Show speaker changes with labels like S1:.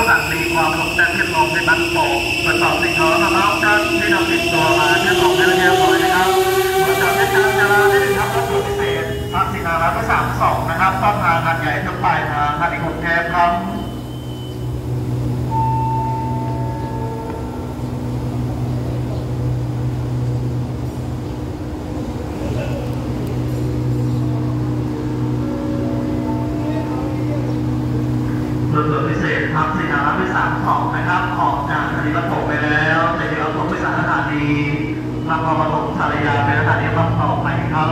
S1: สั่งมีความสนใจที่มองในบังโป่งตรวจสอบสิ่งของน้องท่านที่เราติดตัวมาที่มองในระยะปล่อยนะครับตรวจสอบในการจราได้ทำรถด่วนพิเศษทางสินารัฐ32นะครับต้นทางหัดใหญ่ทุกปลายทางหัดอีก6แคบครับรถด่วนพิเศษครับสินารัฐ32นะครับออกจากสถานีรถไฟไปแล้วจะเดี๋ยวรถไปสถานีนครปฐมสารยาเป็นสถานีรถต่อไปครับ